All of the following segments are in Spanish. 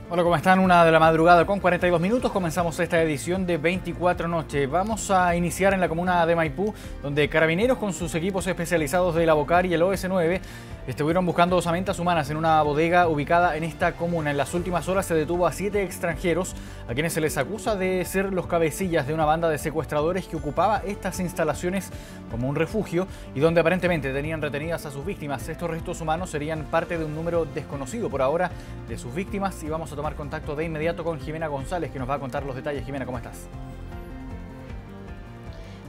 Hola, ¿cómo están? 1 de la madrugada con 42 minutos. Comenzamos esta edición de 24 Noche. Vamos a iniciar en la comuna de Maipú, donde carabineros con sus equipos especializados de la Bocar y el OS9 estuvieron buscando osamentas humanas en una bodega ubicada en esta comuna. En las últimas horas se detuvo a 7 extranjeros, a quienes se les acusa de ser los cabecillas de una banda de secuestradores que ocupaba estas instalaciones como un refugio y donde aparentemente tenían retenidas a sus víctimas. Estos restos humanos serían parte de un número desconocido por ahora de sus víctimas y vamos a tomar contacto de inmediato con Jimena González, que nos va a contar los detalles. Jimena, ¿cómo estás?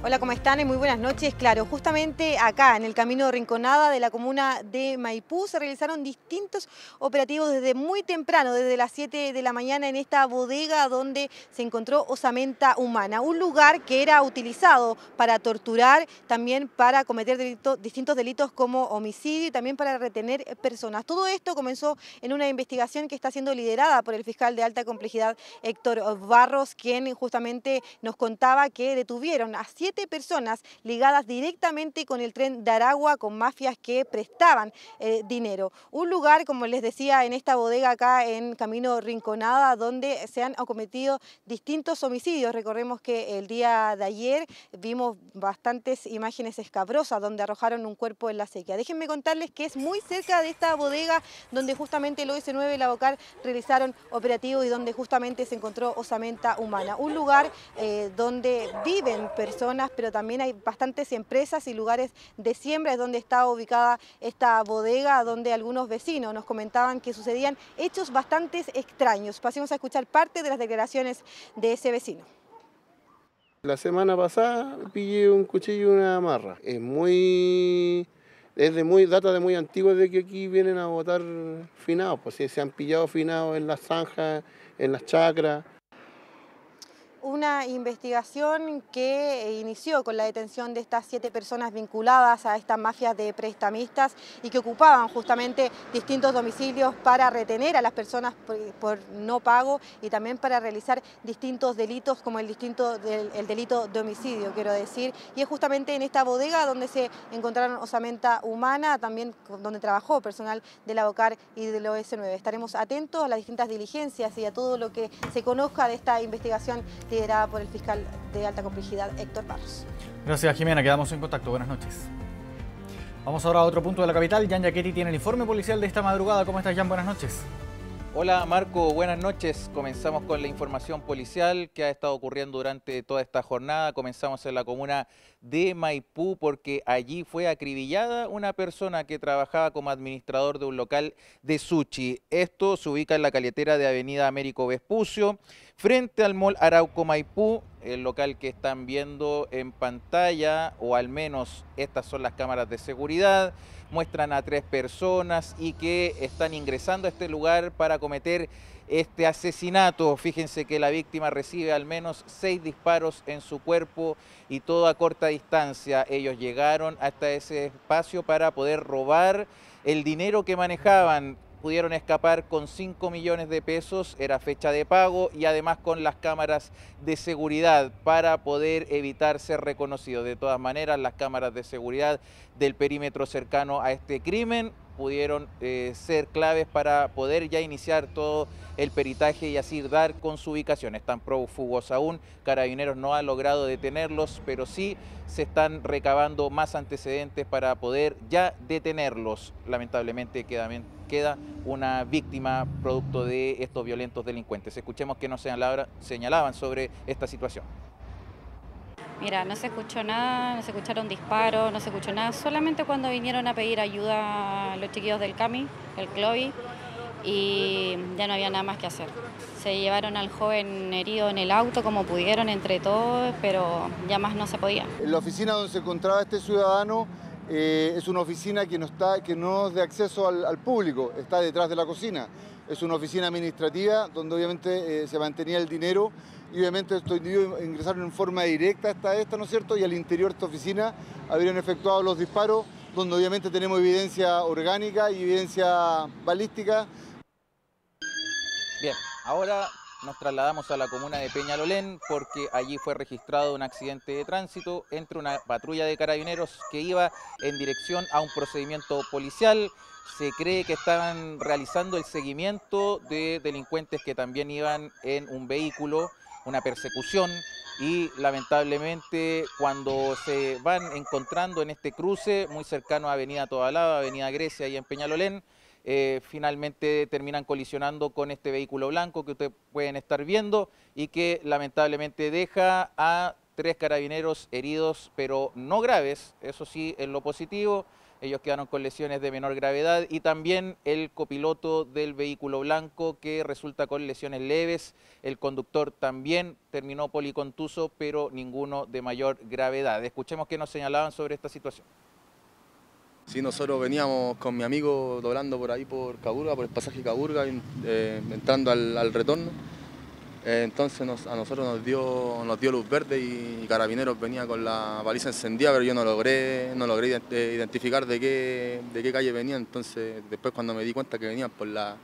Hola, ¿cómo están? Muy buenas noches. Claro, justamente acá en el camino Rinconada de la comuna de Maipú se realizaron distintos operativos desde muy temprano, desde las 7 de la mañana en esta bodega donde se encontró osamenta humana, un lugar que era utilizado para torturar, también para cometer distintos delitos como homicidio y también para retener personas. Todo esto comenzó en una investigación que está siendo liderada por el fiscal de alta complejidad Héctor Barros, quien justamente nos contaba que detuvieron a 7 personas ligadas directamente con el tren de Aragua, con mafias que prestaban dinero. Un lugar, como les decía, en esta bodega acá en Camino Rinconada, donde se han cometido distintos homicidios. Recordemos que el día de ayer vimos bastantes imágenes escabrosas donde arrojaron un cuerpo en la sequía. Déjenme contarles que es muy cerca de esta bodega donde justamente el OS9 y la Bocar realizaron operativos y donde justamente se encontró osamenta humana. Un lugar donde viven personas, pero también hay bastantes empresas y lugares de siembra, es donde está ubicada esta bodega, donde algunos vecinos nos comentaban que sucedían hechos bastante extraños. Pasemos a escuchar parte de las declaraciones de ese vecino. La semana pasada pillé un cuchillo y una amarra. Data de muy antiguo de que aquí vienen a botar finados, pues sí, se han pillado finados en las zanjas, en las chacras. Una investigación que inició con la detención de estas 7 personas vinculadas a estas mafias de prestamistas y que ocupaban justamente distintos domicilios para retener a las personas por no pago y también para realizar distintos delitos como el delito de homicidio, quiero decir. Y es justamente en esta bodega donde se encontraron osamenta humana, también donde trabajó personal de la Bocar y del OS9. Estaremos atentos a las distintas diligencias y a todo lo que se conozca de esta investigación liderada por el fiscal de alta complejidad Héctor Barros. Gracias, Jimena, quedamos en contacto. Buenas noches. Vamos ahora a otro punto de la capital. Jan Yaquetti tiene el informe policial de esta madrugada. ¿Cómo estás, Jan? Buenas noches. Hola Marco, buenas noches. Comenzamos con la información policial que ha estado ocurriendo durante toda esta jornada. Comenzamos en la comuna de Maipú porque allí fue acribillada una persona que trabajaba como administrador de un local de sushi. Esto se ubica en la caletera de Avenida Américo Vespucio, frente al Mall Arauco Maipú, el local que están viendo en pantalla, o al menos estas son las cámaras de seguridad. Muestran a 3 personas y que están ingresando a este lugar para cometer este asesinato. Fíjense que la víctima recibe al menos 6 disparos en su cuerpo y todo a corta distancia. Ellos llegaron hasta ese espacio para poder robar el dinero que manejaban. Pudieron escapar con 5 millones de pesos, era fecha de pago, y además con las cámaras de seguridad para poder evitar ser reconocidos. De todas maneras, las cámaras de seguridad del perímetro cercano a este crimen pudieron ser claves para poder ya iniciar todo el peritaje y así dar con su ubicación. Están prófugos aún, Carabineros no ha logrado detenerlos, pero sí se están recabando más antecedentes para poder ya detenerlos. Lamentablemente queda una víctima producto de estos violentos delincuentes. Escuchemos qué nos señalaban sobre esta situación. Mira, no se escuchó nada, no se escucharon disparos, no se escuchó nada, solamente cuando vinieron a pedir ayuda los chiquillos del CAMI, el CLOVI, y ya no había nada más que hacer. Se llevaron al joven herido en el auto como pudieron entre todos, pero ya más no se podía. En la oficina donde se encontraba este ciudadano es una oficina que no es de acceso al público, está detrás de la cocina. Es una oficina administrativa donde obviamente se mantenía el dinero y obviamente estos individuos ingresaron en forma directa hasta esta, ¿no es cierto? Y al interior de esta oficina habrían efectuado los disparos, donde obviamente tenemos evidencia orgánica y evidencia balística. Bien, ahora nos trasladamos a la comuna de Peñalolén porque allí fue registrado un accidente de tránsito entre una patrulla de carabineros que iba en dirección a un procedimiento policial. Se cree que estaban realizando el seguimiento de delincuentes que también iban en un vehículo, una persecución, y lamentablemente cuando se van encontrando en este cruce muy cercano a Avenida Tobalaba, Avenida Grecia y en Peñalolén, finalmente terminan colisionando con este vehículo blanco que ustedes pueden estar viendo y que lamentablemente deja a 3 carabineros heridos, pero no graves, eso sí, en lo positivo. Ellos quedaron con lesiones de menor gravedad y también el copiloto del vehículo blanco que resulta con lesiones leves. El conductor también terminó policontuso, pero ninguno de mayor gravedad. Escuchemos qué nos señalaban sobre esta situación. Sí, nosotros veníamos con mi amigo doblando por ahí por Caburga, por el pasaje Caburga, entrando al retorno. Entonces a nosotros nos dio luz verde y Carabineros venía con la baliza encendida, pero yo no logré identificar de qué calle venían. Entonces después cuando me di cuenta que venían por la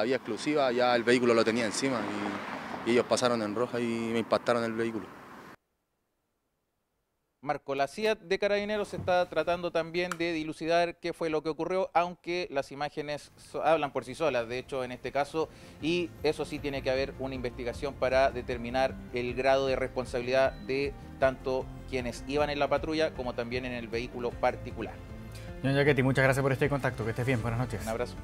vía exclusiva, ya el vehículo lo tenía encima y ellos pasaron en roja y me impactaron el vehículo. Marco, la CIA de Carabineros está tratando también de dilucidar qué fue lo que ocurrió, aunque las imágenes hablan por sí solas, de hecho, en este caso, y eso sí tiene que haber una investigación para determinar el grado de responsabilidad de tanto quienes iban en la patrulla como también en el vehículo particular. John Giachetti, muchas gracias por este contacto, que estés bien, buenas noches. Un abrazo.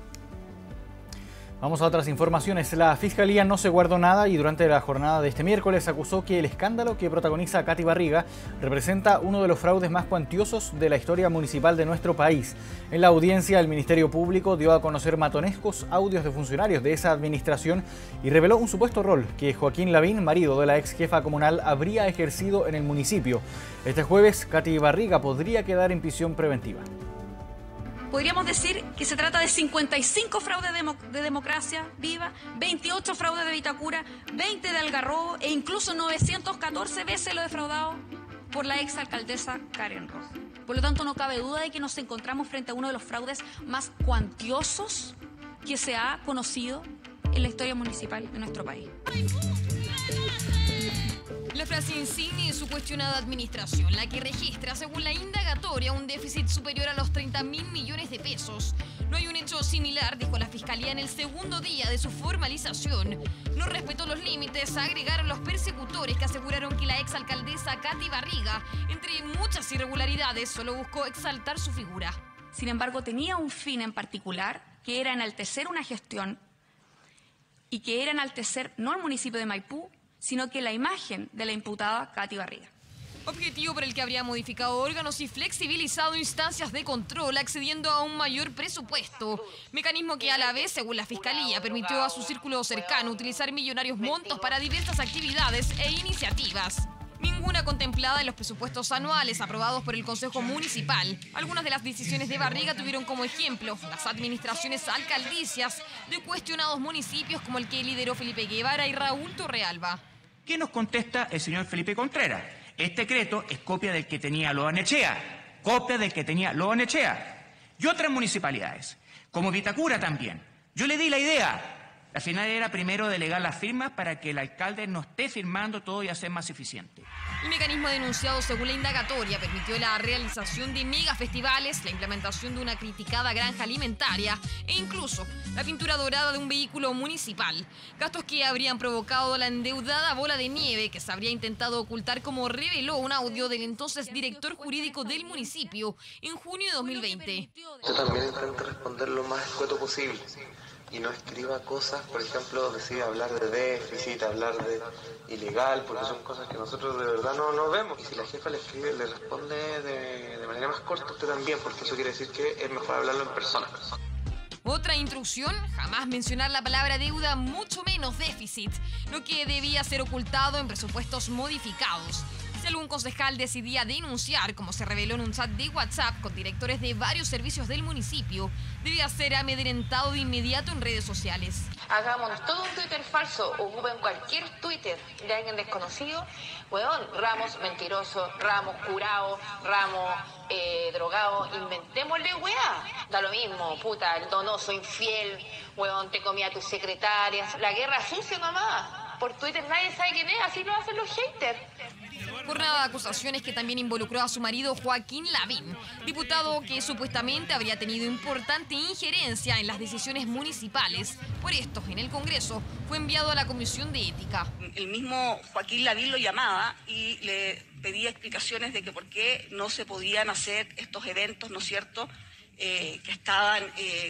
Vamos a otras informaciones. La Fiscalía no se guardó nada y durante la jornada de este miércoles acusó que el escándalo que protagoniza Katy Barriga representa uno de los fraudes más cuantiosos de la historia municipal de nuestro país. En la audiencia, el Ministerio Público dio a conocer matonescos audios de funcionarios de esa administración y reveló un supuesto rol que Joaquín Lavín, marido de la ex jefa comunal, habría ejercido en el municipio. Este jueves, Katy Barriga podría quedar en prisión preventiva. Podríamos decir que se trata de 55 fraudes de democracia viva, 28 fraudes de Vitacura, 20 de Algarrobo e incluso 914 veces lo defraudado por la exalcaldesa Karen Rojo. Por lo tanto, no cabe duda de que nos encontramos frente a uno de los fraudes más cuantiosos que se ha conocido en la historia municipal de nuestro país. La frase insignia de su cuestionada administración, la que registra, según la indagatoria, un déficit superior a los 30.000 millones de pesos. No hay un hecho similar, dijo la Fiscalía en el segundo día de su formalización. No respetó los límites, agregaron los persecutores que aseguraron que la exalcaldesa Katy Barriga, entre muchas irregularidades, solo buscó exaltar su figura. Sin embargo, tenía un fin en particular, que era enaltecer una gestión y que era enaltecer no al municipio de Maipú, sino que la imagen de la imputada Katy Barriga. Objetivo por el que habría modificado órganos y flexibilizado instancias de control, accediendo a un mayor presupuesto. Mecanismo que a la vez, según la Fiscalía, permitió a su círculo cercano utilizar millonarios montos para diversas actividades e iniciativas. Ninguna contemplada en los presupuestos anuales aprobados por el Consejo Municipal. Algunas de las decisiones de Barriga tuvieron como ejemplo las administraciones alcaldicias de cuestionados municipios como el que lideró Felipe Guevara y Raúl Torrealba. ¿Qué nos contesta el señor Felipe Contreras? Este decreto es copia del que tenía Loanechea, y otras municipalidades, como Vitacura también. Yo le di la idea. La final era primero delegar las firmas para que el alcalde no esté firmando todo y hacer más eficiente. El mecanismo denunciado según la indagatoria permitió la realización de megafestivales, la implementación de una criticada granja alimentaria e incluso la pintura dorada de un vehículo municipal. Gastos que habrían provocado la endeudada bola de nieve que se habría intentado ocultar, como reveló un audio del entonces director jurídico del municipio en junio de 2020. Yo también intento responder lo más escueto posible. Y no escriba cosas, por ejemplo, decir hablar de déficit, hablar de ilegal, porque son cosas que nosotros de verdad no vemos. Y si la jefa le escribe, le responde de manera más corta, usted también, porque eso quiere decir que es mejor hablarlo en persona. Otra instrucción, jamás mencionar la palabra deuda, mucho menos déficit, lo que debía ser ocultado en presupuestos modificados. Si algún concejal decidía denunciar, como se reveló en un chat de WhatsApp con directores de varios servicios del municipio, debía ser amedrentado de inmediato en redes sociales. Hagámonos todo un Twitter falso, ocupen cualquier Twitter de alguien desconocido, weón, Ramos mentiroso, Ramos curado, Ramos drogado, inventémosle weá. Da lo mismo, puta, el donoso infiel, weón, te comía a tus secretarias, la guerra sucia nomás. por Twitter, nadie sabe quién es, así lo hacen los haters. Jornada de acusaciones que también involucró a su marido Joaquín Lavín, diputado que supuestamente habría tenido importante injerencia en las decisiones municipales. Por esto, en el Congreso, fue enviado a la Comisión de Ética. El mismo Joaquín Lavín lo llamaba y le pedía explicaciones de que por qué no se podían hacer estos eventos, ¿no es cierto?, que estaban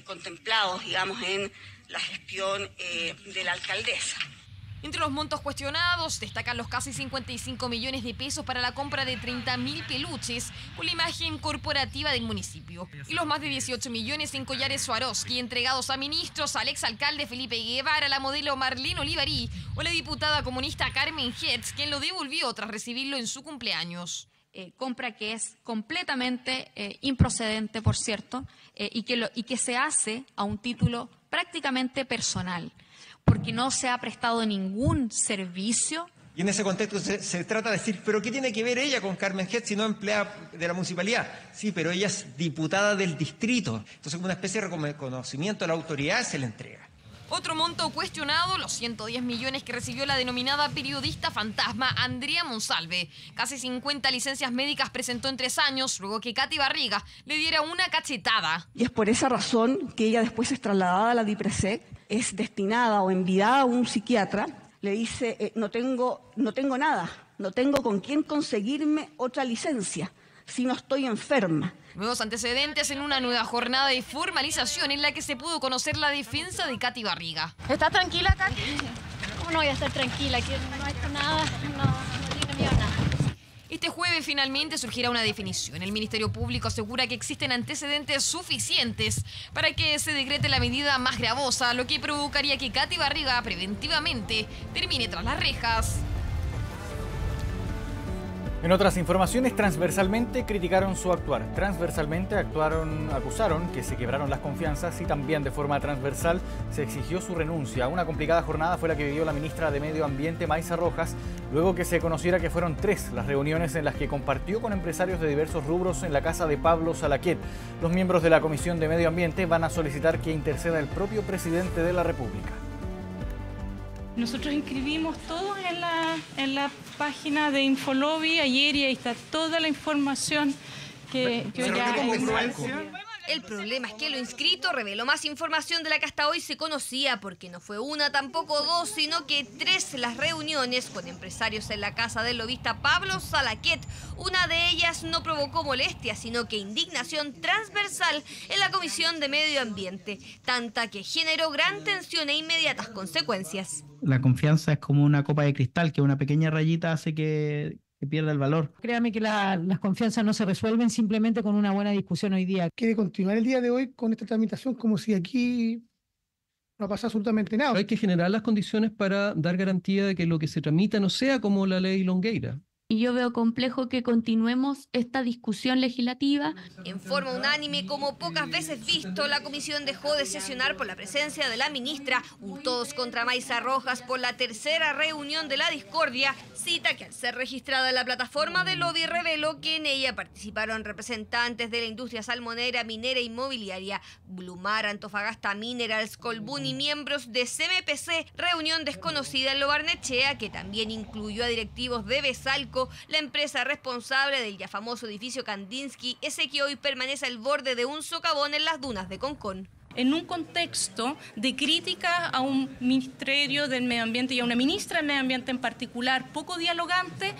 contemplados, digamos, en la gestión de la alcaldesa. Entre los montos cuestionados destacan los casi 55 millones de pesos para la compra de 30.000 peluches con la imagen corporativa del municipio y los más de 18 millones en collares Swarovski entregados a ministros, al exalcalde Felipe Guevara, la modelo Marlene Olivarí o la diputada comunista Carmen Hetz, quien lo devolvió tras recibirlo en su cumpleaños. Compra que es completamente improcedente, por cierto, y que se hace a un título prácticamente personal, porque no se ha prestado ningún servicio. Y en ese contexto se trata de decir, ¿pero qué tiene que ver ella con Carmen Hetz si no empleada de la municipalidad? Sí, pero ella es diputada del distrito. Entonces, una especie de reconocimiento a la autoridad se le entrega. Otro monto cuestionado, los 110 millones que recibió la denominada periodista fantasma Andrea Monsalve. Casi 50 licencias médicas presentó en 3 años, luego que Katy Barriga le diera una cachetada. Y es por esa razón que ella después es trasladada a la DIPRESEC, es destinada o enviada a un psiquiatra, le dice, no tengo nada, no tengo con quién conseguirme otra licencia, si no estoy enferma. Nuevos antecedentes en una nueva jornada de formalización en la que se pudo conocer la defensa de Katy Barriga. ¿Estás tranquila, Katy? ¿Cómo no voy a estar tranquila? Que no ha hecho nada, no tiene miedo a nada. Este jueves finalmente surgirá una definición. El Ministerio Público asegura que existen antecedentes suficientes para que se decrete la medida más gravosa, lo que provocaría que Katy Barriga preventivamente termine tras las rejas. En otras informaciones, transversalmente criticaron su actuar. Transversalmente acusaron que se quebraron las confianzas y también de forma transversal se exigió su renuncia. Una complicada jornada fue la que vivió la ministra de Medio Ambiente, Maysa Rojas, luego que se conociera que fueron 3 las reuniones en las que compartió con empresarios de diversos rubros en la casa de Pablo Salaquet. Los miembros de la Comisión de Medio Ambiente van a solicitar que interceda el propio presidente de la República. Nosotros inscribimos todo en la página de Infolobby ayer y ahí está toda la información que ya... El problema es que lo inscrito reveló más información de la que hasta hoy se conocía, porque no fue una, tampoco 2, sino que 3 las reuniones con empresarios en la casa del lobista Pablo Salaquet. Una de ellas no provocó molestia, sino que indignación transversal en la Comisión de Medio Ambiente, tanta que generó gran tensión e inmediatas consecuencias. La confianza es como una copa de cristal, que una pequeña rayita hace que pierda el valor. Créame que las confianzas no se resuelven simplemente con una buena discusión hoy día. Quiere continuar el día de hoy con esta tramitación como si aquí no pasa absolutamente nada. Hay que generar las condiciones para dar garantía de que lo que se tramita no sea como la ley Longueira. Y yo veo complejo que continuemos esta discusión legislativa. En forma unánime, como pocas veces visto, la comisión dejó de sesionar por la presencia de la ministra, un todos contra Maysa Rojas por la 3ª reunión de la discordia, cita que al ser registrada en la plataforma de lobby reveló que en ella participaron representantes de la industria salmonera, minera e inmobiliaria, Blumar, Antofagasta Minerals, Colbún y miembros de CMPC, reunión desconocida en Lo Barnechea, que también incluyó a directivos de Besalco, la empresa responsable del ya famoso edificio Kandinsky, ese que hoy permanece al borde de un socavón en las dunas de Concón. En un contexto de crítica a un ministerio del medio ambiente y a una ministra del medio ambiente en particular poco dialogante,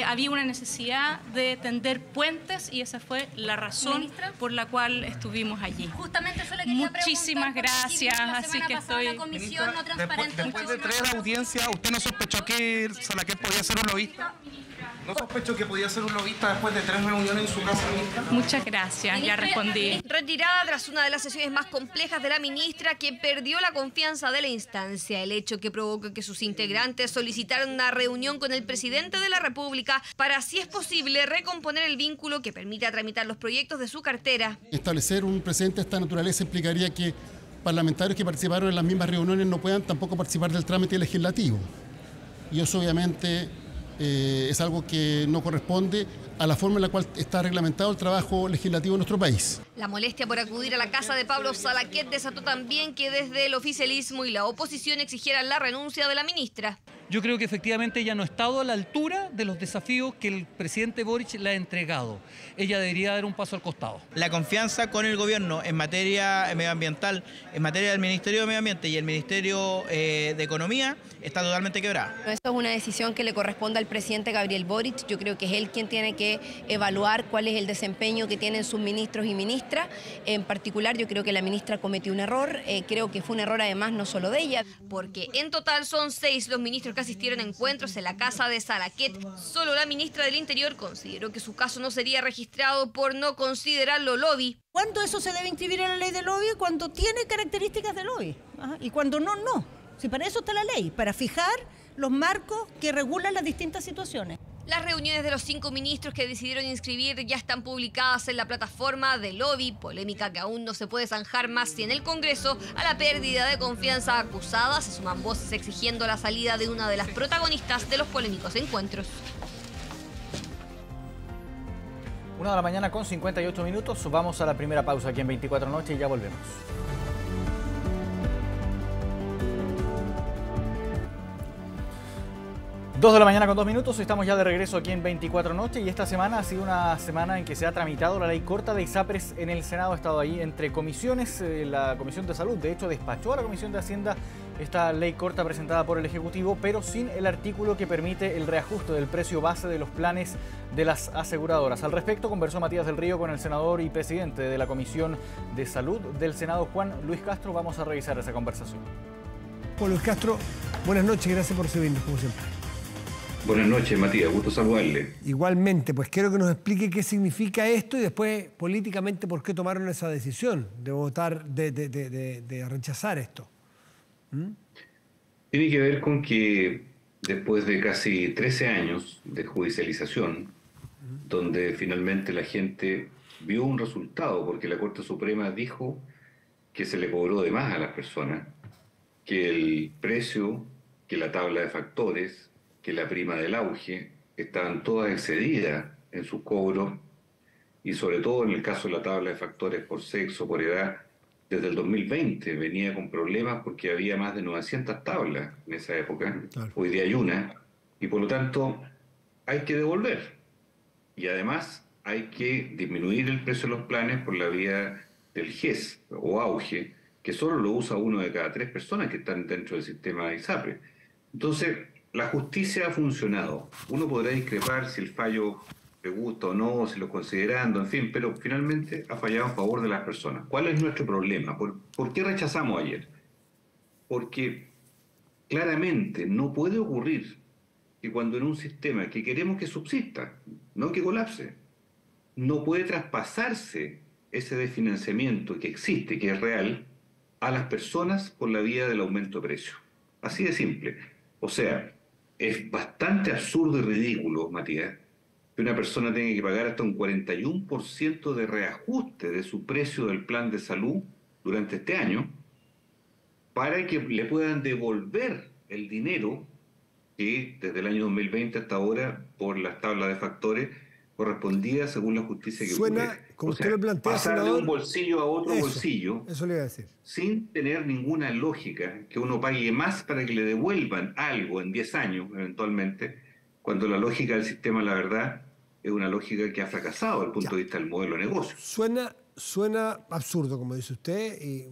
había una necesidad de tender puentes y esa fue la razón por la cual estuvimos allí. Justamente eso le quería Muchísimas gracias, así que estoy... La comisión no transparente. Después de 3 audiencias, ¿usted no sospechó que Salaquet podía ser un lobista? ¿No sospechó que podía ser un lobista después de 3 reuniones en su casa, ministra? Muchas gracias, ya respondí. Retirada tras una de las sesiones más complejas de la ministra, que perdió la confianza de la instancia, el hecho que provocó que sus integrantes solicitaran una reunión con el presidente de la República para, si es posible, recomponer el vínculo que permita tramitar los proyectos de su cartera. Establecer un precedente de esta naturaleza implicaría que parlamentarios que participaron en las mismas reuniones no puedan tampoco participar del trámite legislativo. Y eso obviamente es algo que no corresponde a la forma en la cual está reglamentado el trabajo legislativo en nuestro país. La molestia por acudir a la casa de Pablo Salaquet desató también que desde el oficialismo y la oposición exigieran la renuncia de la ministra. yo creo que efectivamente ella no ha estado a la altura de los desafíos que el presidente Boric le ha entregado. Ella debería dar un paso al costado. La confianza con el gobierno en materia medioambiental, en materia del Ministerio de Medio Ambiente y el Ministerio de Economía está totalmente quebrada. Esto es una decisión que le corresponde al presidente Gabriel Boric. Yo creo que es él quien tiene que evaluar cuál es el desempeño que tienen sus ministros y ministras. En particular, yo creo que la ministra cometió un error. Creo que fue un error además no solo de ella. Porque en total son 6 los ministros que asistieron a encuentros en la casa de Salaquet. Solo la ministra del Interior consideró que su caso no sería registrado por no considerarlo lobby. ¿Cuándo eso se debe inscribir en la ley de lobby? Cuando tiene características de lobby. Y cuando no, no. Si para eso está la ley, para fijar los marcos que regulan las distintas situaciones. Las reuniones de los 5 ministros que decidieron inscribir ya están publicadas en la plataforma de lobby, polémica que aún no se puede zanjar más si en el Congreso a la pérdida de confianza acusada se suman voces exigiendo la salida de una de las protagonistas de los polémicos encuentros. 1 de la mañana con 58 minutos, vamos a la primera pausa aquí en 24 Noche y ya volvemos. 2 de la mañana con 2 minutos, estamos ya de regreso aquí en 24 Noche y esta semana ha sido una semana en que se ha tramitado la ley corta de ISAPRES en el Senado. Ha estado ahí entre comisiones, la Comisión de Salud de hecho despachó a la Comisión de Hacienda esta ley corta presentada por el Ejecutivo, pero sin el artículo que permite el reajuste del precio base de los planes de las aseguradoras. Al respecto conversó Matías del Río con el senador y presidente de la Comisión de Salud del Senado, Juan Luis Castro. Vamos a revisar esa conversación. Juan Luis Castro, buenas noches, gracias por recibirnos como siempre. Buenas noches, Matías, gusto saludarle. Igualmente, pues quiero que nos explique qué significa esto y después políticamente por qué tomaron esa decisión de votar, de rechazar esto. Tiene que ver con que después de casi 13 años de judicialización, donde finalmente la gente vio un resultado, porque la Corte Suprema dijo que se le cobró de más a las personas, que el precio, que la tabla de factores, que la prima del auge, estaban todas excedidas en sus cobros y sobre todo en el caso de la tabla de factores por sexo, por edad, desde el 2020 venía con problemas porque había más de 900 tablas en esa época, claro. Hoy día hay una, y por lo tanto hay que devolver. Y además hay que disminuir el precio de los planes por la vía del GES o auge, que solo lo usa 1 de cada 3 personas que están dentro del sistema de ISAPRES. Entonces, la justicia ha funcionado. Uno podrá discrepar si el fallo le gusta o no, si lo considerando, en fin, pero finalmente ha fallado a favor de las personas. ¿Cuál es nuestro problema? ¿Por qué rechazamos ayer? Porque claramente no puede ocurrir que cuando en un sistema que queremos que subsista, no que colapse, no puede traspasarse ese desfinanciamiento que existe, que es real, a las personas por la vía del aumento de precio. Así de simple. O sea, es bastante absurdo y ridículo, Matías, que una persona tenga que pagar hasta un 41% de reajuste de su precio del plan de salud durante este año para que le puedan devolver el dinero que desde el año 2020 hasta ahora, por las tablas de factores, correspondía según la justicia que suena, como usted lo plantea, pasar senador, de un bolsillo a otro bolsillo, eso le iba a decir, sin tener ninguna lógica, que uno pague más para que le devuelvan algo en 10 años, eventualmente, cuando la lógica del sistema, la verdad, es una lógica que ha fracasado desde el punto de vista del modelo de negocio. Suena absurdo, como dice usted, y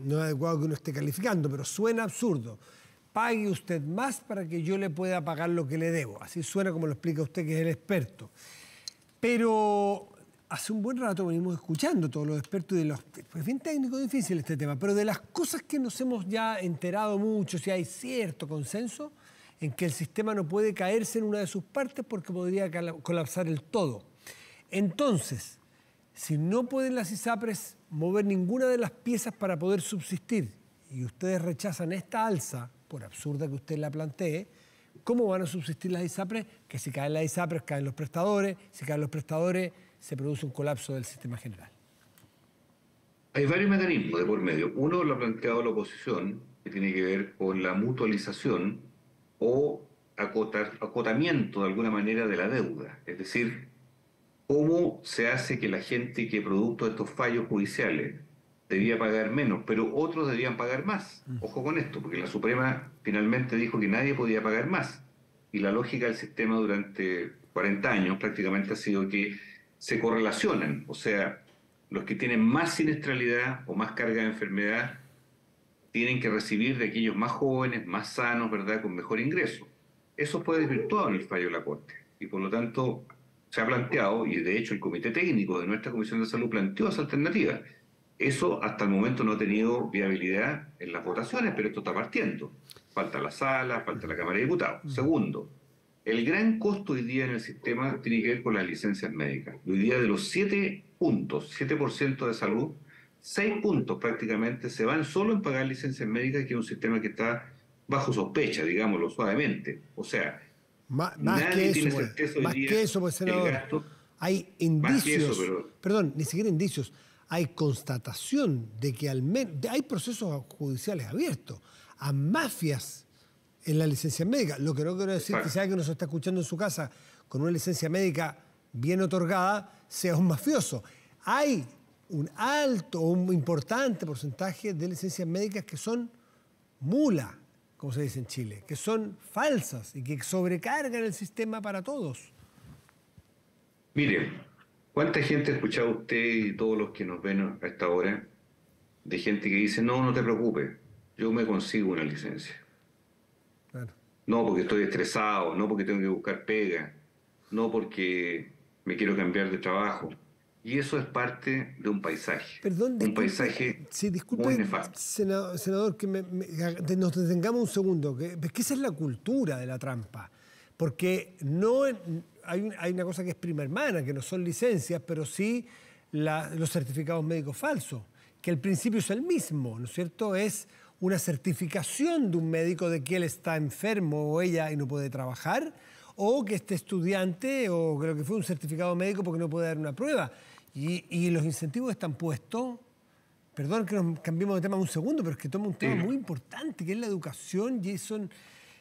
no es adecuado que uno esté calificando, pero suena absurdo. Pague usted más para que yo le pueda pagar lo que le debo. Así suena como lo explica usted, que es el experto. Pero hace un buen rato venimos escuchando todos los expertos y es bien técnico, difícil este tema, pero de las cosas que nos hemos ya enterado mucho, si hay cierto consenso en que el sistema no puede caerse en una de sus partes porque podría colapsar el todo. Entonces, si no pueden las ISAPRES mover ninguna de las piezas para poder subsistir y ustedes rechazan esta alza, por absurda que usted la plantee, ¿cómo van a subsistir las ISAPRES? Que si caen las ISAPRES, caen los prestadores. Si caen los prestadores, se produce un colapso del sistema general. Hay varios mecanismos de por medio. Uno lo ha planteado la oposición, que tiene que ver con la mutualización o acotamiento de alguna manera de la deuda. Es decir, cómo se hace que la gente que producto de estos fallos judiciales debía pagar menos, pero otros debían pagar más. Ojo con esto, porque la Suprema finalmente dijo que nadie podía pagar más. Y la lógica del sistema durante 40 años prácticamente ha sido que se correlacionan. O sea, los que tienen más siniestralidad o más carga de enfermedad tienen que recibir de aquellos más jóvenes, más sanos, ¿verdad?, con mejor ingreso. Eso fue desvirtuado en el fallo de la Corte. Y por lo tanto se ha planteado, y de hecho el Comité Técnico de nuestra Comisión de Salud planteó esa alternativa. Eso hasta el momento no ha tenido viabilidad en las votaciones, pero esto está partiendo. Falta la sala, falta la Cámara de Diputados. Segundo, el gran costo hoy día en el sistema tiene que ver con las licencias médicas. Hoy día de los 7 puntos, 7% de salud, 6 puntos prácticamente se van solo en pagar licencias médicas, que es un sistema que está bajo sospecha, digámoslo suavemente. O sea, nadie tiene certeza hoy día que eso, pues, senador, el gasto. Hay indicios, eso, perdón, ni siquiera indicios, hay constatación de que hay procesos judiciales abiertos a mafias en la licencia médica. Lo que no quiero decir que si alguien nos está escuchando en su casa con una licencia médica bien otorgada, sea un mafioso. Hay un alto o un importante porcentaje de licencias médicas que son mula, como se dice en Chile, que son falsas y que sobrecargan el sistema para todos. Mire, ¿cuánta gente ha escuchado usted y todos los que nos ven a esta hora de gente que dice, no te preocupes, yo me consigo una licencia? Claro. No porque estoy estresado, no porque tengo que buscar pega, no porque me quiero cambiar de trabajo. Y eso es parte de un paisaje. Perdón, disculpe, un paisaje disculpe, muy nefasto. Senador, que nos detengamos un segundo, que esa es la cultura de la trampa. Porque no hay una cosa que es prima hermana, que no son licencias, pero sí los certificados médicos falsos, que el principio es el mismo, ¿no es cierto? Es una certificación de un médico de que él está enfermo o ella y no puede trabajar, o que este estudiante, o creo que fue un certificado médico porque no puede dar una prueba. Y los incentivos están puestos, perdón que nos cambiemos de tema un segundo, pero es que toma un tema muy importante, que es la educación y son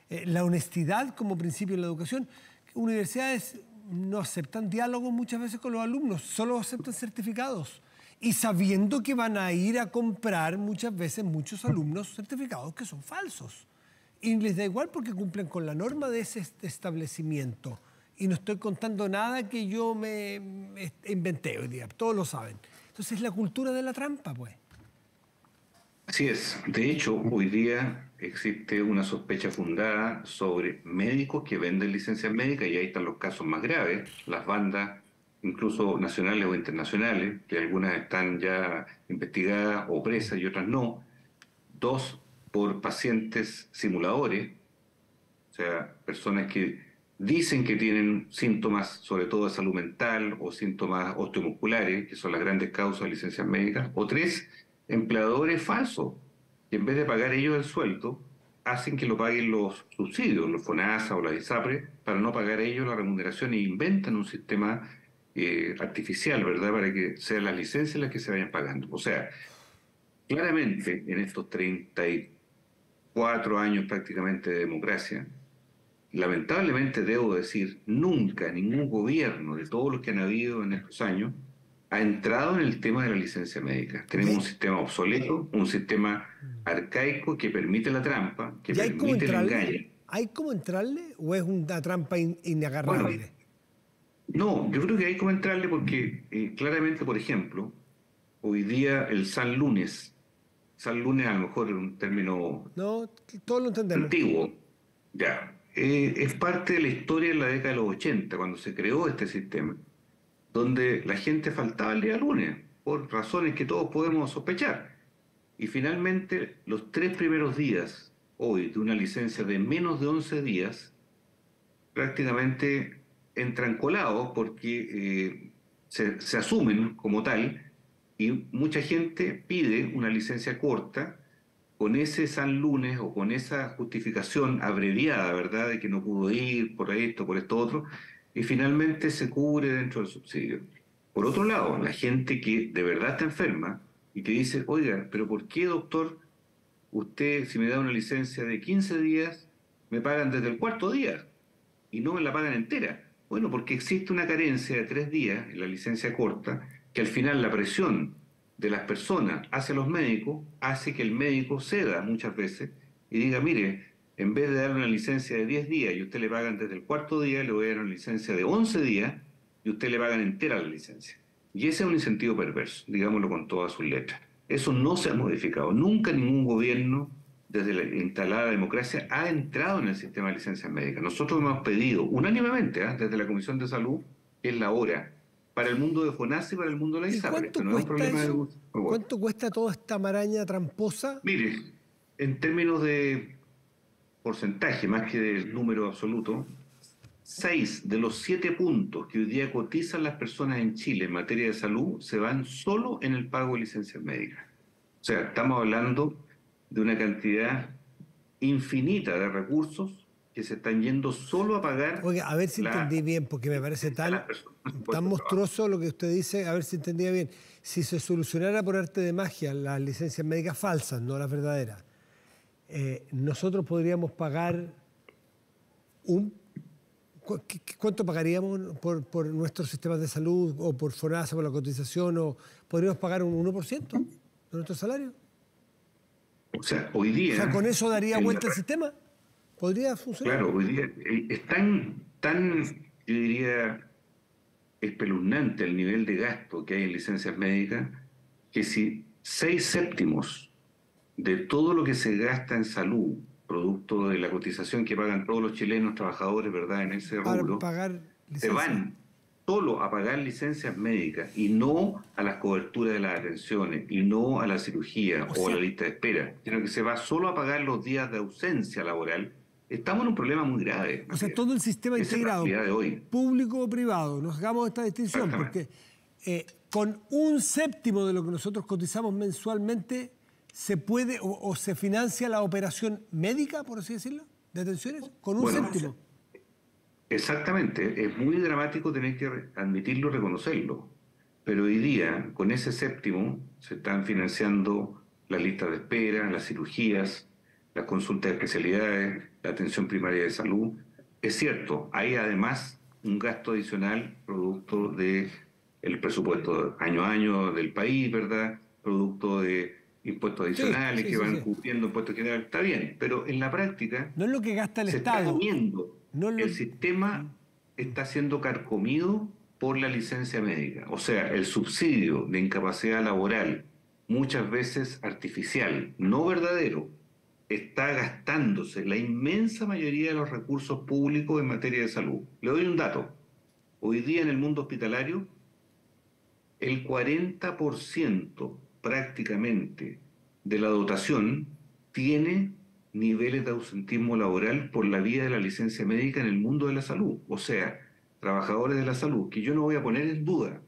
la honestidad como principio en la educación. Universidades no aceptan diálogos muchas veces con los alumnos, solo aceptan certificados. Y sabiendo que van a ir a comprar muchas veces muchos alumnos certificados que son falsos. Y les da igual porque cumplen con la norma de ese establecimiento. Y no estoy contando nada que yo me inventé hoy día, todos lo saben. Entonces es la cultura de la trampa, pues. Así es. De hecho, hoy día existe una sospecha fundada sobre médicos que venden licencias médicas, y ahí están los casos más graves, las bandas, incluso nacionales o internacionales, que algunas están ya investigadas o presas y otras no. 2, por pacientes simuladores, o sea, personas que dicen que tienen síntomas, sobre todo de salud mental o síntomas osteomusculares, que son las grandes causas de licencias médicas. O 3, empleadores falsos, que en vez de pagar ellos el sueldo, hacen que lo paguen los subsidios, los FONASA o las ISAPRE, para no pagar ellos la remuneración, e inventan un sistema artificial, ¿verdad?, para que sean las licencias las que se vayan pagando. O sea, claramente en estos 34 años prácticamente de democracia, lamentablemente debo decir, nunca ningún gobierno de todos los que han habido en estos años ha entrado en el tema de la licencia médica. Tenemos un sistema obsoleto, un sistema arcaico que permite la trampa, que permite el engaño. ¿Hay cómo entrarle o es una trampa inagarrable? Bueno, no, yo creo que hay cómo entrarle porque claramente, por ejemplo, hoy día el San Lunes a lo mejor es un término todos lo entendemos. Antiguo, ya. Es parte de la historia de la década de los 80, cuando se creó este sistema, donde la gente faltaba el día lunes, por razones que todos podemos sospechar. Y finalmente, los 3 primeros días, hoy, de una licencia de menos de 11 días, prácticamente entran colados porque se asumen como tal, y mucha gente pide una licencia corta, con ese San Lunes o con esa justificación abreviada, ¿verdad?, de que no pudo ir por esto, por esto otro, y finalmente se cubre dentro del subsidio. Por otro lado, la gente que de verdad está enferma y que dice, oiga, pero ¿por qué, doctor, usted si me da una licencia de 15 días, me pagan desde el 4.º día y no me la pagan entera? Bueno, porque existe una carencia de 3 días en la licencia corta, que al final la presión de las personas hacia los médicos hace que el médico ceda muchas veces y diga, mire, en vez de darle una licencia de 10 días y usted le pagan desde el cuarto día, le voy a dar una licencia de 11 días y usted le pagan entera la licencia. Y ese es un incentivo perverso, digámoslo con todas sus letras. Eso no se ha modificado. Nunca ningún gobierno, desde la instalada democracia, ha entrado en el sistema de licencias médicas. Nosotros hemos pedido unánimemente, desde la Comisión de Salud, que es la hora, para el mundo de FONASA y para el mundo de la ISAPRE. ¿Cuánto cuesta toda esta maraña tramposa? Mire, en términos de porcentaje, más que del número absoluto, 6 de los 7 puntos que hoy día cotizan las personas en Chile en materia de salud se van solo en el pago de licencias médicas. O sea, estamos hablando de una cantidad infinita de recursos que se están yendo solo a pagar... Oiga, a ver si entendí bien, porque me parece tan monstruoso lo que usted dice, a ver si entendía bien. Si se solucionara por arte de magia las licencias médicas falsas, no las verdaderas, nosotros podríamos pagar ¿cuánto pagaríamos por nuestros sistemas de salud o por FONASA, por la cotización? ¿O podríamos pagar un 1% de nuestro salario? O sea, hoy día... O sea, ¿con eso daría vuelta el sistema? ¿Podría funcionar? Claro, hoy día es tan, yo diría, espeluznante el nivel de gasto que hay en licencias médicas, que si 6/7 de todo lo que se gasta en salud, producto de la cotización que pagan todos los chilenos trabajadores, ¿verdad?, en ese rubro, se van solo a pagar licencias médicas y no a las coberturas de las atenciones y no a la cirugía o a la lista de espera, sino que se va solo a pagar los días de ausencia laboral. Estamos en un problema muy grave. O sea, todo el sistema integrado, público o privado, nos hagamos esta distinción, porque con 1/7 de lo que nosotros cotizamos mensualmente se puede o se financia la operación médica, por así decirlo, de atenciones, con 1/7. Exactamente, es muy dramático tener que admitirlo y reconocerlo, pero hoy día con ese 1/7 se están financiando las listas de espera, las cirugías, las consultas de especialidades, la atención primaria de salud. Es cierto, hay además un gasto adicional producto del presupuesto año a año del país, ¿verdad?, producto de impuestos adicionales que van cubriendo impuestos generales. Está bien, pero en la práctica no es lo que gasta el Estado. Está comiendo. El sistema está siendo carcomido por la licencia médica. O sea, el subsidio de incapacidad laboral, muchas veces artificial, no verdadero, está gastándose la inmensa mayoría de los recursos públicos en materia de salud. Le doy un dato. Hoy día en el mundo hospitalario, el 40% prácticamente de la dotación tiene niveles de ausentismo laboral por la vía de la licencia médica en el mundo de la salud. O sea, trabajadores de la salud, que yo no voy a poner en duda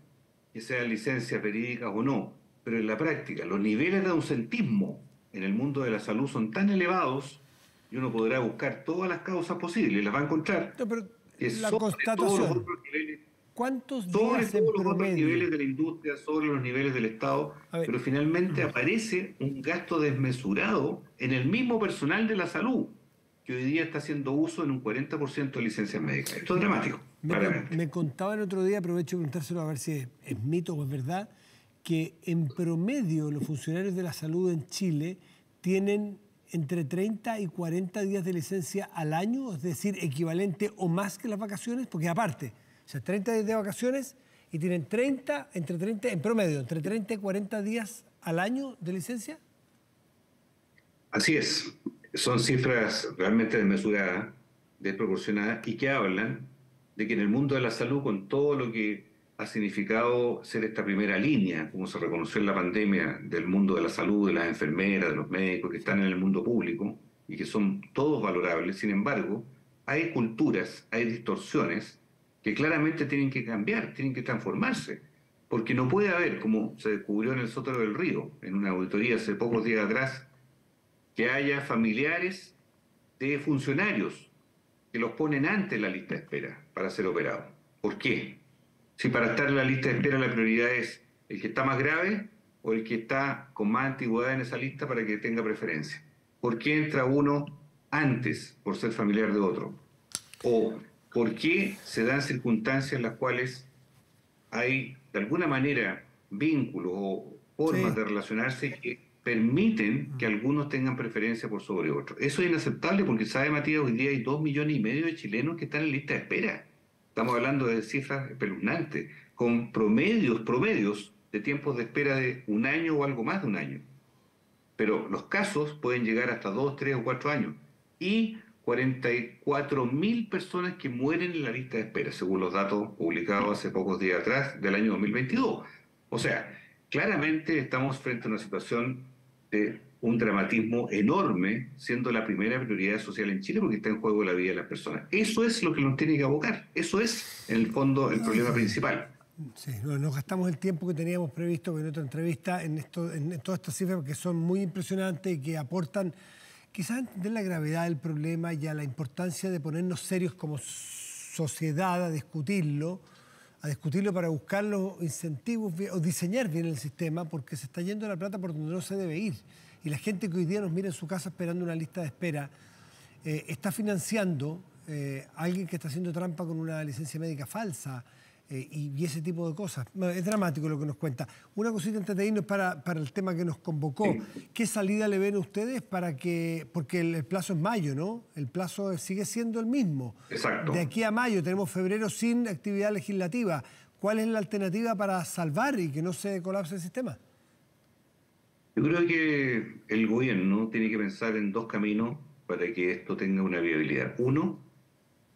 que sean licencias verídicas o no, pero en la práctica los niveles de ausentismo en el mundo de la salud son tan elevados y uno podrá buscar todas las causas posibles y las va a encontrar. No, pero que la sobre constatación, todos los otros niveles, ¿cuántos sobre días todos en los otros promedio? niveles de la industria, sobre los niveles del Estado, pero finalmente aparece un gasto desmesurado en el mismo personal de la salud, que hoy día está haciendo uso en un 40% de licencias médicas. Esto es dramático. Me contaban el otro día, aprovecho de preguntárselo a ver si es mito o es verdad, que en promedio los funcionarios de la salud en Chile tienen entre 30 y 40 días de licencia al año, es decir, equivalente o más que las vacaciones, porque aparte, o sea, 30 días de vacaciones y tienen en promedio, entre 30 y 40 días al año de licencia. Así es. Son cifras realmente desmesuradas, desproporcionadas y que hablan de que en el mundo de la salud, con todo lo que ha significado ser esta primera línea, como se reconoció en la pandemia, del mundo de la salud, de las enfermeras, de los médicos que están en el mundo público y que son todos valorables, sin embargo, hay culturas, hay distorsiones que claramente tienen que cambiar, tienen que transformarse, porque no puede haber, como se descubrió en el Sótero del Río, en una auditoría hace pocos días atrás, que haya familiares de funcionarios que los ponen antes de la lista de espera para ser operados. ¿Por qué? Si para estar en la lista de espera la prioridad es el que está más grave o el que está con más antigüedad en esa lista para que tenga preferencia. ¿Por qué entra uno antes por ser familiar de otro? ¿O por qué se dan circunstancias en las cuales hay de alguna manera vínculos formas de relacionarse que permiten que algunos tengan preferencia por sobre otros. Eso es inaceptable porque, sabe Matías, hoy día hay 2,5 millones de chilenos que están en lista de espera. Estamos hablando de cifras espeluznantes, con promedios de tiempos de espera de 1 año o algo más de 1 año. Pero los casos pueden llegar hasta 2, 3 o 4 años. Y 44.000 personas que mueren en la lista de espera, según los datos publicados hace pocos días atrás del año 2022. O sea, claramente estamos frente a una situación de un dramatismo enorme, siendo la primera prioridad social en Chile, porque está en juego la vida de las personas. Eso es lo que nos tiene que abocar. Eso es, en el fondo, el problema principal. Sí, nos gastamos el tiempo que teníamos previsto en otra entrevista en todas estas cifras que son muy impresionantes y que aportan quizás a entender la gravedad del problema y a la importancia de ponernos serios como sociedad a discutirlo para buscar los incentivos o diseñar bien el sistema, porque se está yendo la plata por donde no se debe ir. Y la gente que hoy día nos mira en su casa esperando una lista de espera está financiando a alguien que está haciendo trampa con una licencia médica falsa y ese tipo de cosas. Es dramático lo que nos cuenta. Una cosita antes de irnos para el tema que nos convocó. ¿Qué salida le ven ustedes porque el plazo es mayo, ¿no? El plazo sigue siendo el mismo. Exacto. De aquí a mayo tenemos febrero sin actividad legislativa. ¿Cuál es la alternativa para salvar y que no se colapse el sistema? Yo creo que el gobierno tiene que pensar en 2 caminos para que esto tenga una viabilidad. Uno,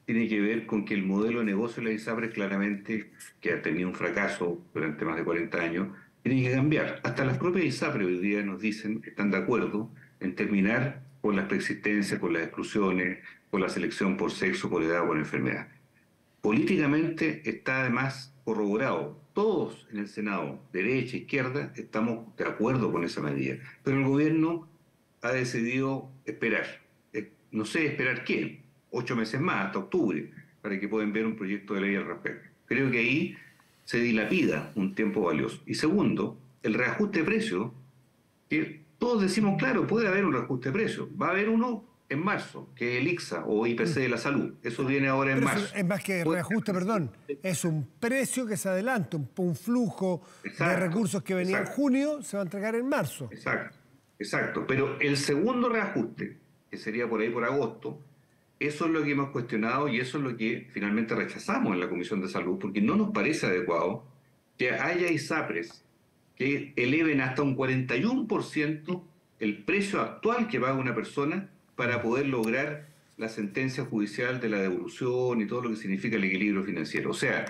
tiene que ver con que el modelo de negocio de la ISAPRES, claramente, que ha tenido un fracaso durante más de 40 años, tiene que cambiar. Hasta las propias ISAPRES hoy día nos dicen que están de acuerdo en terminar con las preexistencias, con las exclusiones, con la selección por sexo, por edad o por enfermedad. Políticamente está además corroborado. Todos en el Senado, derecha, izquierda, estamos de acuerdo con esa medida. Pero el gobierno ha decidido esperar. No sé, ¿esperar qué? 8 meses más, hasta octubre, para que puedan ver un proyecto de ley al respecto. Creo que ahí se dilapida un tiempo valioso. Y segundo, el reajuste de precios, que todos decimos, claro, puede haber un reajuste de precios. Va a haber uno en marzo, que es el ICSA o IPC de la salud. Eso viene ahora en marzo. Es más que reajuste, perdón. Es un precio que se adelanta, un flujo de recursos que venía en junio, se va a entregar en marzo. Exacto. Pero el segundo reajuste, que sería por ahí por agosto, eso es lo que hemos cuestionado y eso es lo que finalmente rechazamos en la Comisión de Salud, porque no nos parece adecuado que haya ISAPRES que eleven hasta un 41% el precio actual que paga una persona para poder lograr la sentencia judicial de la devolución y todo lo que significa el equilibrio financiero. O sea,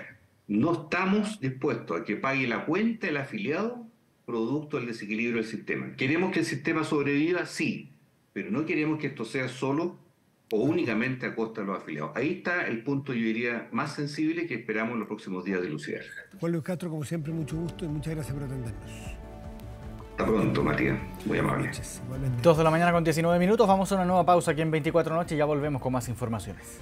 no estamos dispuestos a que pague la cuenta del afiliado producto del desequilibrio del sistema. ¿Queremos que el sistema sobreviva? Sí, pero no queremos que esto sea solo o únicamente a costa de los afiliados. Ahí está el punto, yo diría, más sensible que esperamos en los próximos días dilucidar. Juan Luis Castro, como siempre, mucho gusto y muchas gracias por atendernos. Hasta pronto, Matías. Muy amable. 2 de la mañana con 19 minutos. Vamos a una nueva pausa aquí en 24 Noche y ya volvemos con más informaciones.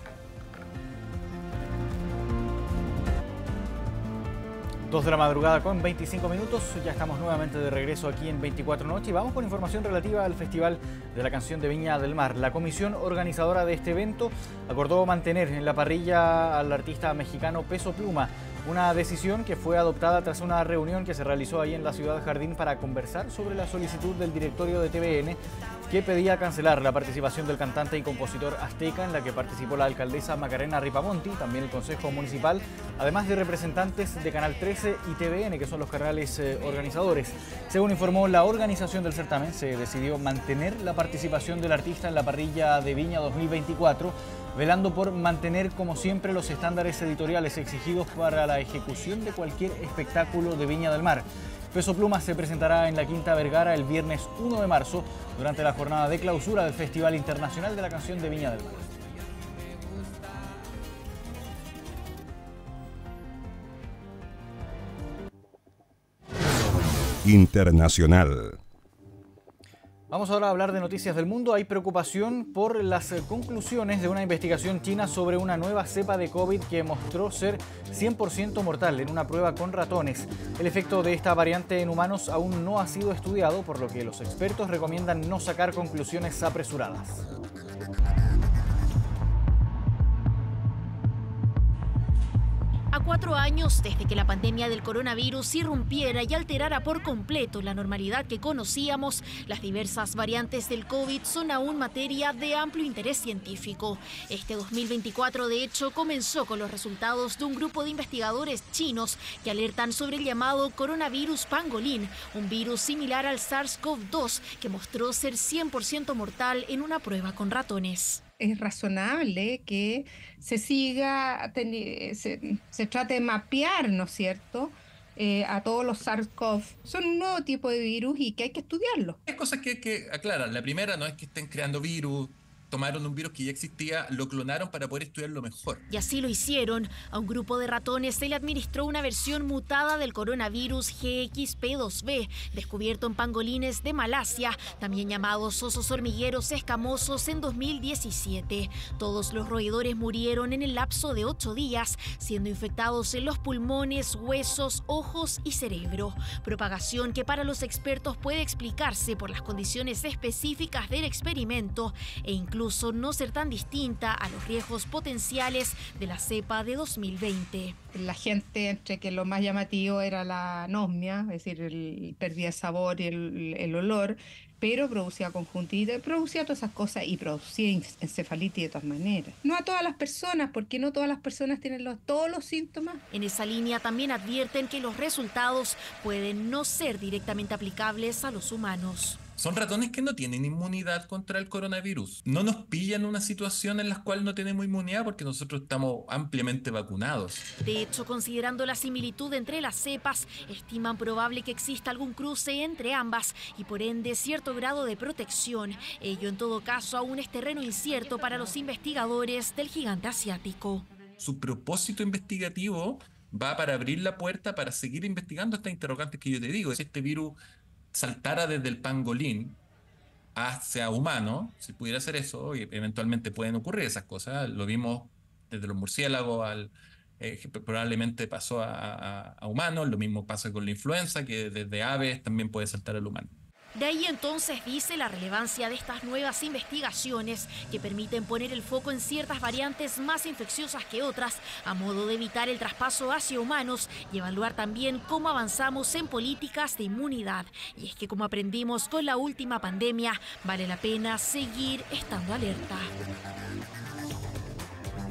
2 de la madrugada con 25 minutos, ya estamos nuevamente de regreso aquí en 24 Noche y vamos con información relativa al Festival de la Canción de Viña del Mar. La comisión organizadora de este evento acordó mantener en la parrilla al artista mexicano Peso Pluma, una decisión que fue adoptada tras una reunión que se realizó ahí en la Ciudad Jardín para conversar sobre la solicitud del directorio de TVN que pedía cancelar la participación del cantante y compositor azteca, en la que participó la alcaldesa Macarena Ripamonti, también el Consejo Municipal, además de representantes de Canal 13 y TVN, que son los canales organizadores. Según informó la organización del certamen, se decidió mantener la participación del artista en la parrilla de Viña 2024, velando por mantener, como siempre, los estándares editoriales exigidos para la ejecución de cualquier espectáculo de Viña del Mar. Peso Pluma se presentará en la Quinta Vergara el viernes 1 de marzo durante la jornada de clausura del Festival Internacional de la Canción de Viña del Mar. Internacional. Vamos ahora a hablar de noticias del mundo. Hay preocupación por las conclusiones de una investigación china sobre una nueva cepa de COVID que mostró ser 100% mortal en una prueba con ratones. El efecto de esta variante en humanos aún no ha sido estudiado, por lo que los expertos recomiendan no sacar conclusiones apresuradas. 4 años desde que la pandemia del coronavirus irrumpiera y alterara por completo la normalidad que conocíamos, las diversas variantes del COVID son aún materia de amplio interés científico. Este 2024, de hecho, comenzó con los resultados de un grupo de investigadores chinos que alertan sobre el llamado coronavirus pangolín, un virus similar al SARS-CoV-2 que mostró ser 100% mortal en una prueba con ratones. Es razonable que se siga, se trate de mapear, ¿no es cierto?, a todos los SARS-CoV. Son un nuevo tipo de virus y que hay que estudiarlo. Hay cosas que hay que aclarar. La primera no es que estén creando virus. Tomaron un virus que ya existía, lo clonaron para poder estudiarlo mejor. Y así lo hicieron. A un grupo de ratones se le administró una versión mutada del coronavirus GXP2B, descubierto en pangolines de Malasia, también llamados osos hormigueros escamosos en 2017. Todos los roedores murieron en el lapso de 8 días, siendo infectados en los pulmones, huesos, ojos y cerebro. Propagación que para los expertos puede explicarse por las condiciones específicas del experimento e incluso no ser tan distinta a los riesgos potenciales de la cepa de 2020. La gente, entre que lo más llamativo era la anosmia, es decir, perdía el sabor y el olor, pero producía conjuntivitis, producía todas esas cosas y producía encefalitis de todas maneras. No a todas las personas, porque no todas las personas tienen todos los síntomas. En esa línea también advierten que los resultados pueden no ser directamente aplicables a los humanos. Son ratones que no tienen inmunidad contra el coronavirus. No nos pillan una situación en la cual no tenemos inmunidad porque nosotros estamos ampliamente vacunados. De hecho, considerando la similitud entre las cepas, estiman probable que exista algún cruce entre ambas y por ende cierto grado de protección. Ello en todo caso aún es terreno incierto para los investigadores del gigante asiático. Su propósito investigativo va para abrir la puerta para seguir investigando estas interrogantes que yo te digo. Si este virus saltara desde el pangolín hacia humano, si pudiera hacer eso, y eventualmente pueden ocurrir esas cosas, lo vimos desde los murciélagos, probablemente pasó a humanos, lo mismo pasa con la influenza, que desde aves también puede saltar al humano. De ahí entonces dice la relevancia de estas nuevas investigaciones que permiten poner el foco en ciertas variantes más infecciosas que otras a modo de evitar el traspaso hacia humanos y evaluar también cómo avanzamos en políticas de inmunidad. Y es que como aprendimos con la última pandemia, vale la pena seguir estando alerta.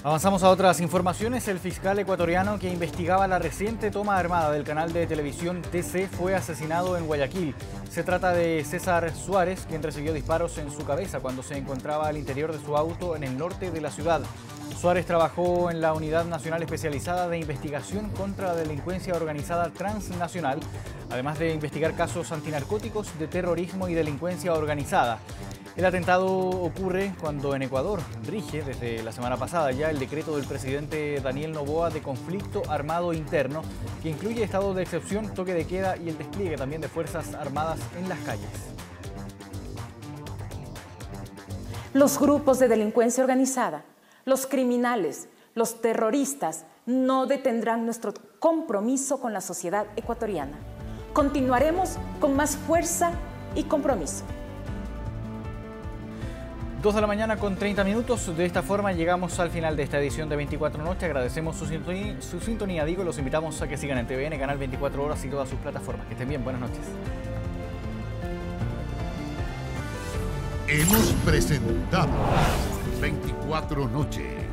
Avanzamos a otras informaciones. El fiscal ecuatoriano que investigaba la reciente toma armada del canal de televisión TC fue asesinado en Guayaquil. Se trata de César Suárez, quien recibió disparos en su cabeza cuando se encontraba al interior de su auto en el norte de la ciudad. Suárez trabajó en la Unidad Nacional Especializada de Investigación contra la Delincuencia Organizada Transnacional, además de investigar casos antinarcóticos, de terrorismo y delincuencia organizada. El atentado ocurre cuando en Ecuador rige desde la semana pasada ya el decreto del presidente Daniel Noboa de conflicto armado interno, que incluye estado de excepción, toque de queda y el despliegue también de fuerzas armadas en las calles. Los grupos de delincuencia organizada, los criminales, los terroristas no detendrán nuestro compromiso con la sociedad ecuatoriana. Continuaremos con más fuerza y compromiso. 2 de la mañana con 30 minutos. De esta forma llegamos al final de esta edición de 24 Noche. Agradecemos su sintonía. Los invitamos a que sigan en TVN, Canal 24 Horas y todas sus plataformas. Que estén bien. Buenas noches. Hemos presentado 24 Noche.